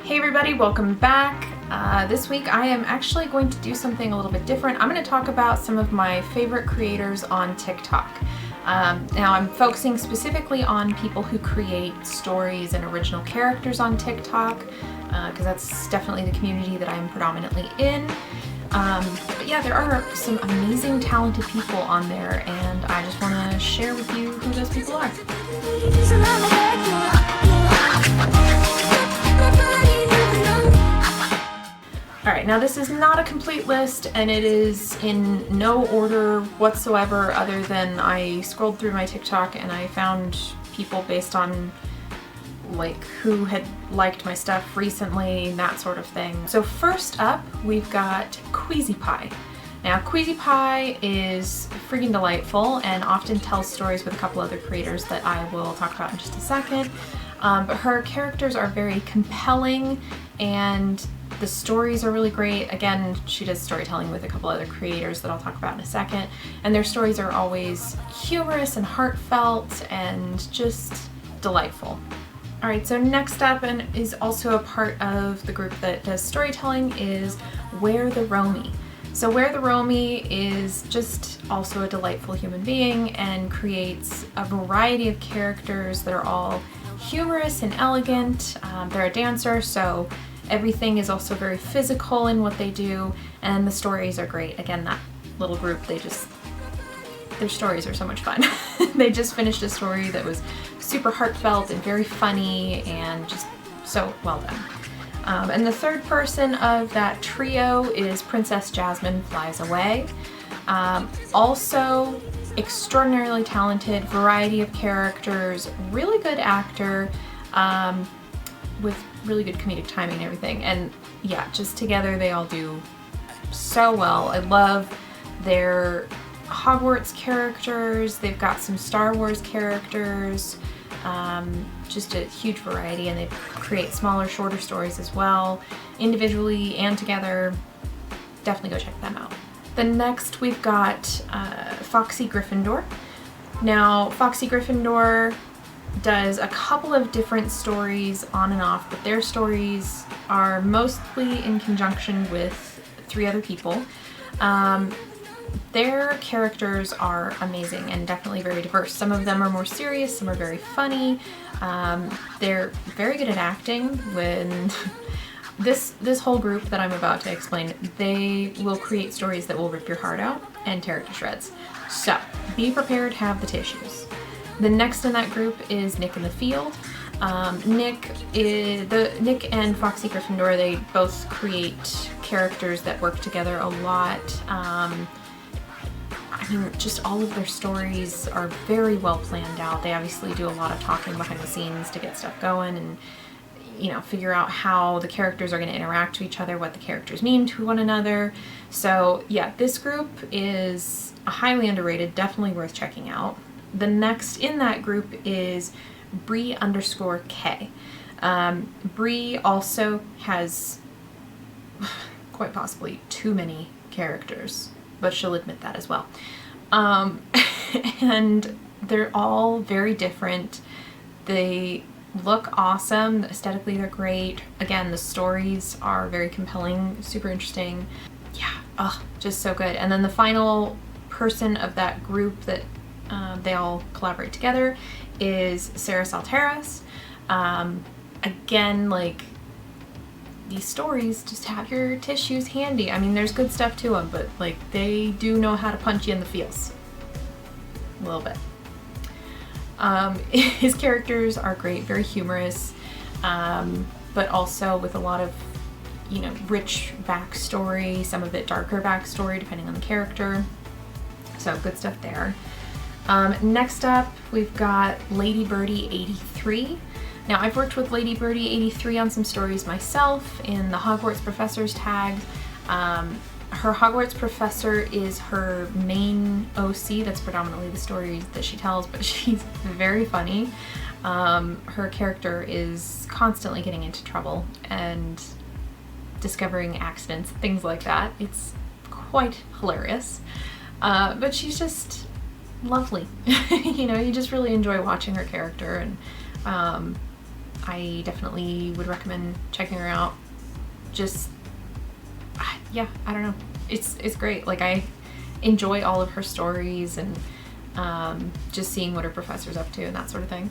Hey everybody, welcome back. This week I am actually going to do something a little bit different. I'm going to talk about some of my favorite creators on TikTok. Now I'm focusing specifically on people who create stories and original characters on TikTok, because that's definitely the community that I'm predominantly in. But yeah, there are some amazing talented people on there, and I just want to share with you who those people are. Alright, now this is not a complete list, and it is in no order whatsoever other than I scrolled through my TikTok and I found people based on like who had liked my stuff recently, that sort of thing. So first up, we've got Queasy Pie. Now Queasy Pie is freaking delightful and often tells stories with a couple other creators that I will talk about in just a second. But her characters are very compelling and the stories are really great. Again, she does storytelling with a couple other creators that I'll talk about in a second. And their stories are always humorous and heartfelt and just delightful. Alright, so next up, and is also a part of the group that does storytelling, is Where the Romy. So Where the Romy is just also a delightful human being and creates a variety of characters that are all humorous and elegant. They're a dancer, so everything is also very physical in what they do, and the stories are great. Again, that little group, their stories are so much fun. They just finished a story that was super heartfelt and very funny and just so well done. And the third person of that trio is Princess Jasmine Flies Away. Also extraordinarily talented, variety of characters, really good actor, with really good comedic timing and everything. And yeah, just together they all do so well. I love their Hogwarts characters. They've got some Star Wars characters, just a huge variety, and they create smaller, shorter stories as well, individually and together. Definitely go check them out. Then next we've got Foxy Gryffindor. Now Foxy Gryffindor does a couple of different stories on and off, but their stories are mostly in conjunction with 3 other people. Their characters are amazing and definitely very diverse. Some of them are more serious, some are very funny. They're very good at acting. When this whole group that I'm about to explain, they will create stories that will rip your heart out and tear it to shreds. So be prepared, have the tissues. The next in that group is Nick in the Field. Nick and Foxy Gryffindor, they both create characters that work together a lot. I mean, just all of their stories are very well planned out. They obviously do a lot of talking behind the scenes to get stuff going and, you know, figure out how the characters are going to interact with each other, what the characters mean to one another. So yeah, this group is highly underrated, definitely worth checking out. The next in that group is Bree_K. Bree also has quite possibly too many characters, but she'll admit that as well. And they're all very different. They look awesome. Aesthetically, they're great. Again, the stories are very compelling, super interesting. Yeah, just so good. And then the final person of that group that they all collaborate together is Sarah Salteras. Again, like, these stories just have your tissues handy. I mean, there's good stuff to them, but like, they do know how to punch you in the feels a little bit. His characters are great, very humorous, but also with a lot of, you know, rich backstory, some of it darker backstory depending on the character. So good stuff there. Next up, we've got Lady Birdie 83. Now, I've worked with Lady Birdie 83 on some stories myself in the Hogwarts Professors tag. Her Hogwarts Professor is her main OC. That's predominantly the stories that she tells, but she's very funny. Her character is constantly getting into trouble and discovering accidents, things like that. It's quite hilarious. But she's just lovely. You know, you just really enjoy watching her character, and I definitely would recommend checking her out. Just, yeah, I don't know. It's great. Like, I enjoy all of her stories and just seeing what her professor's up to and that sort of thing.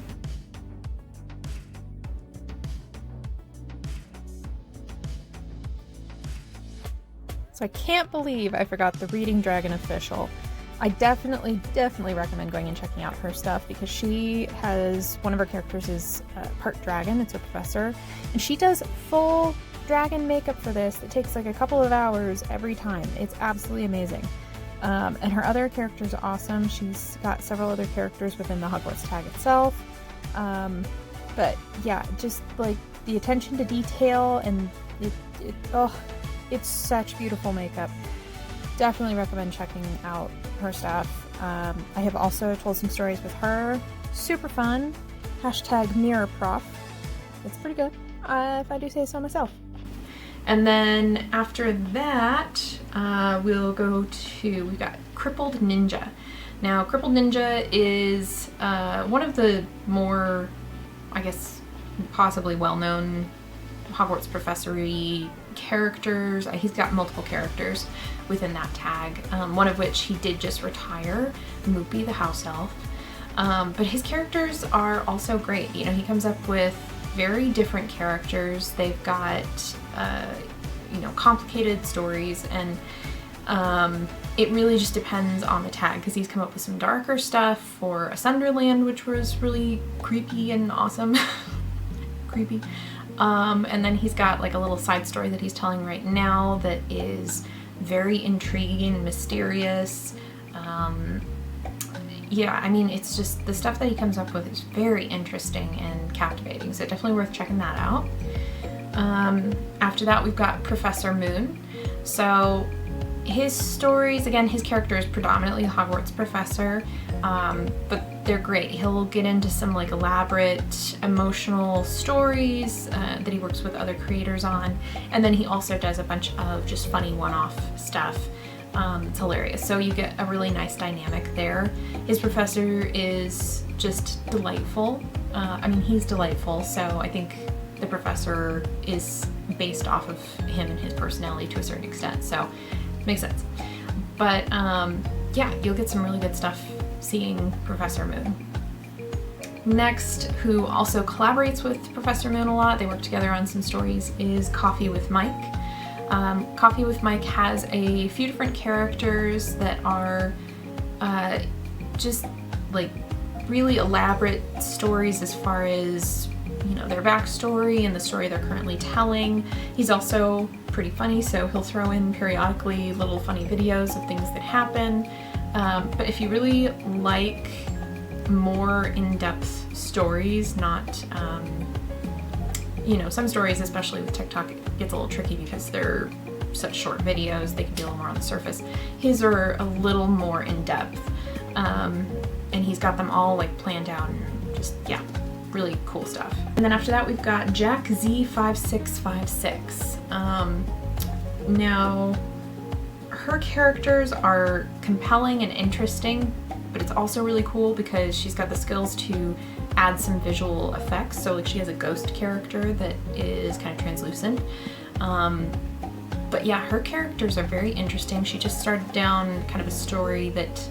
So I can't believe I forgot the Reading Dragon official. I definitely recommend going and checking out her stuff because she has, one of her characters is part dragon, it's her professor, and she does full dragon makeup for this. It takes like a couple of hours every time. It's absolutely amazing. And her other characters are awesome. She's got several other characters within the Hogwarts tag itself. But yeah, just like the attention to detail and it's such beautiful makeup. Definitely recommend checking out her stuff. I have also told some stories with her. Super fun. #MirrorProf. It's pretty good, if I do say so myself. And then after that, we'll go to, we've got Crippled Ninja. Now, Crippled Ninja is one of the more, I guess, possibly well-known Hogwarts professor-y characters. He's got multiple characters within that tag, one of which he did just retire, Moopy the House Elf. But his characters are also great. You know, he comes up with very different characters. They've got, you know, complicated stories, and it really just depends on the tag, because he's come up with some darker stuff for a Sunderland, which was really creepy and awesome. Creepy. And then he's got like a little side story that he's telling right now that is very intriguing and mysterious. Yeah, I mean, it's just the stuff that he comes up with is very interesting and captivating, so definitely worth checking that out. After that, we've got Professor Moon. So his stories, again, his character is predominantly a Hogwarts professor, but they're great. He'll get into some like elaborate emotional stories that he works with other creators on, and then he also does a bunch of just funny one-off stuff. It's hilarious. So you get a really nice dynamic there. His professor is just delightful. I mean, he's delightful, so I think the professor is based off of him and his personality to a certain extent, so makes sense. But yeah, you'll get some really good stuff seeing Professor Moon. Next, who also collaborates with Professor Moon a lot, they work together on some stories, is Coffee with Mike. Coffee with Mike has a few different characters that are just like really elaborate stories as far as, you know, their backstory and the story they're currently telling. He's also pretty funny, so he'll throw in periodically little funny videos of things that happen. But if you really like more in-depth stories, not, you know, some stories, especially with TikTok, it gets a little tricky because they're such short videos, they can be a little more on the surface. His are a little more in-depth, and he's got them all like planned out and just, yeah, really cool stuff. And then after that, we've got Jack Z5656. Now, her characters are compelling and interesting, but it's also really cool because she's got the skills to add some visual effects. So like she has a ghost character that is kind of translucent. But yeah, her characters are very interesting. She just started down kind of a story that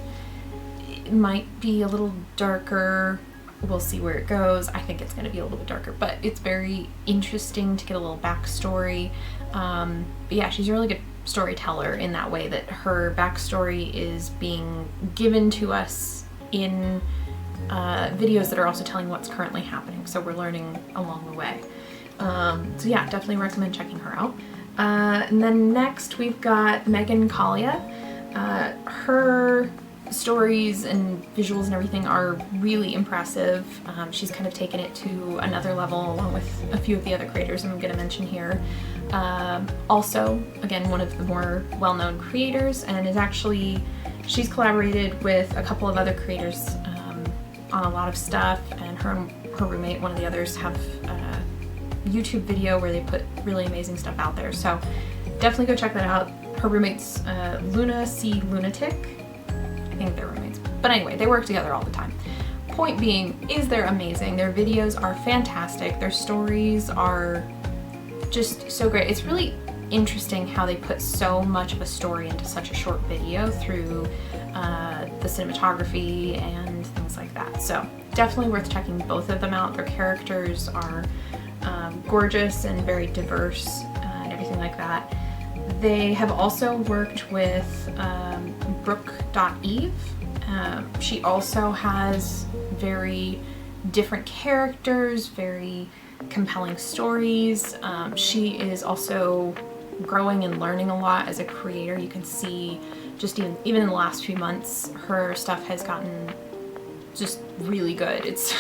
might be a little darker. We'll see where it goes. I think it's going to be a little bit darker, but it's very interesting to get a little backstory. But yeah, she's a really good storyteller in that way that her backstory is being given to us in videos that are also telling what's currently happening, so we're learning along the way. So yeah, definitely recommend checking her out. And then next we've got Megan Kalia. Her stories and visuals and everything are really impressive. She's kind of taken it to another level along with a few of the other creators I'm going to mention here. Also, again, one of the more well-known creators, and is actually, she's collaborated with a couple of other creators on a lot of stuff, and her roommate, one of the others, have a YouTube video where they put really amazing stuff out there, so definitely go check that out. Her roommate's Luna C. Lunatic. I think they're roommates. But anyway, they work together all the time. point being is they're amazing. Their videos are fantastic. Their stories are just so great. It's really interesting how they put so much of a story into such a short video through the cinematography and things like that. So definitely worth checking both of them out. Their characters are gorgeous and very diverse and everything like that. They have also worked with Brooke.eve. She also has very different characters, very compelling stories. She is also growing and learning a lot as a creator. You can see just even in the last few months, her stuff has gotten just really good. It's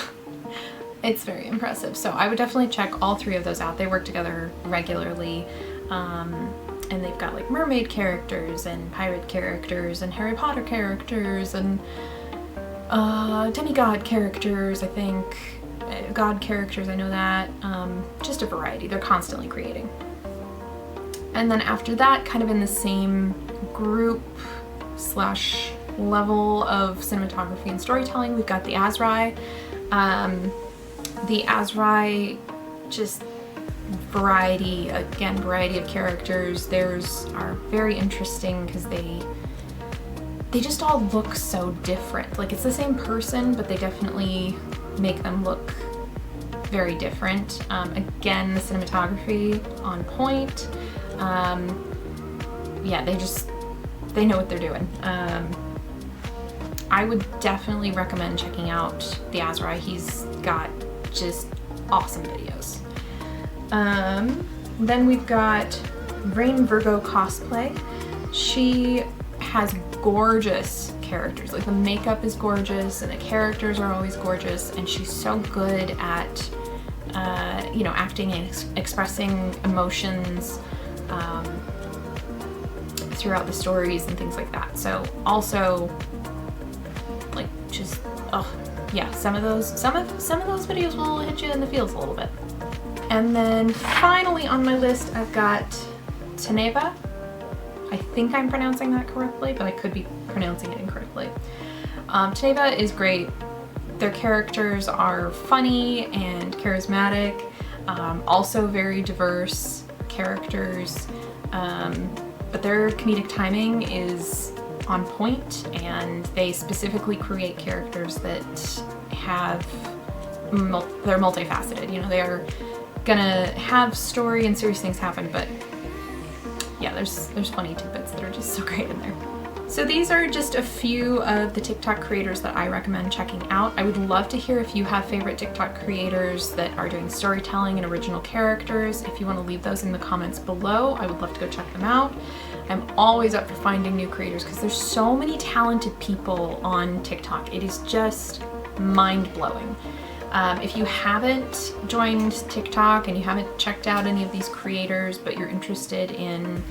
very impressive. So I would definitely check all three of those out. They work together regularly. And they've got like mermaid characters and pirate characters and Harry Potter characters and demigod characters, I think. God characters, I know that. Just a variety. They're constantly creating. And then after that, kind of in the same group slash level of cinematography and storytelling, we've got the Azrai. The Azrai, just variety of characters. Theirs are very interesting because they just all look so different. Like, it's the same person, but they definitely make them look very different. Again, the cinematography on point. Yeah, they know what they're doing. I would definitely recommend checking out the Azrai. He's got just awesome videos. Then we've got Rain Virgo Cosplay. She has gorgeous characters. Like, the makeup is gorgeous and the characters are always gorgeous, and she's so good at acting and expressing emotions throughout the stories and things like that. So also, like, just yeah, some of those videos will hit you in the feels a little bit. And then finally on my list, I've got Teneva. I think I'm pronouncing that correctly, but I could be pronouncing it incorrectly. Teneva is great. Their characters are funny and charismatic, also very diverse characters, but their comedic timing is on point, and they specifically create characters that they're multifaceted. You know, they are gonna have story and serious things happen, but yeah, there's funny tidbits that are just so great in there. So these are just a few of the TikTok creators that I recommend checking out. I would love to hear if you have favorite TikTok creators that are doing storytelling and original characters. If you want to leave those in the comments below, I would love to go check them out. I'm always up for finding new creators because there's so many talented people on TikTok. It is just mind-blowing. If you haven't joined TikTok and you haven't checked out any of these creators, but you're interested in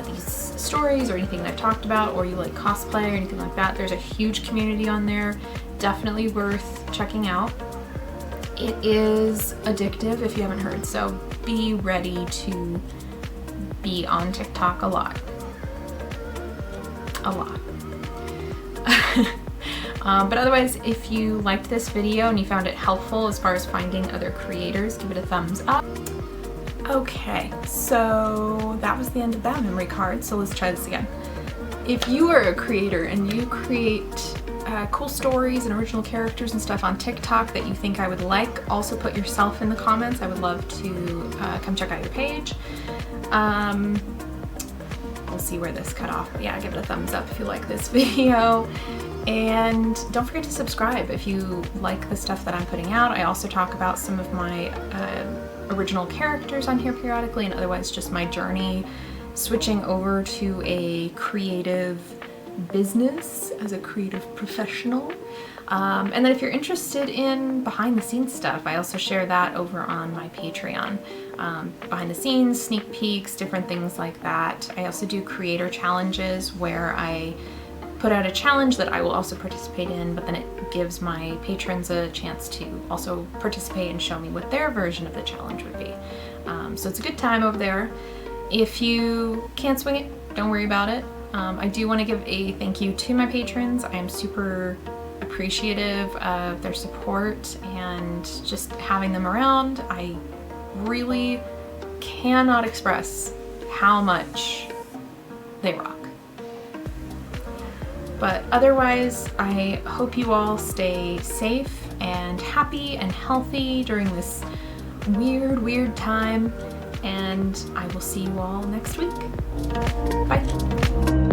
these stories or anything that I've talked about, or you like cosplay or anything like that, there's a huge community on there. Definitely worth checking out. It is addictive if you haven't heard, so be ready to be on TikTok a lot. But otherwise, if you liked this video and you found it helpful as far as finding other creators, give it a thumbs up. Okay, so that was the end of that memory card, so let's try this again. If you are a creator and you create cool stories and original characters and stuff on TikTok that you think I would like, also put yourself in the comments. I would love to come check out your page. We'll see where this cut off, but yeah, give it a thumbs up if you like this video. And don't forget to subscribe if you like the stuff that I'm putting out. I also talk about some of my original characters on here periodically, and otherwise just my journey switching over to a creative business as a creative professional. And then if you're interested in behind the scenes stuff, I also share that over on my Patreon. Behind the scenes, sneak peeks, different things like that. I also do creator challenges where I put out a challenge that I will also participate in, but then it gives my patrons a chance to also participate and show me what their version of the challenge would be. So it's a good time over there. If you can't swing it, don't worry about it. I do want to give a thank you to my patrons. I am super appreciative of their support and just having them around. I really cannot express how much they rock. But otherwise, I hope you all stay safe and happy and healthy during this weird time, and I will see you all next week. Bye.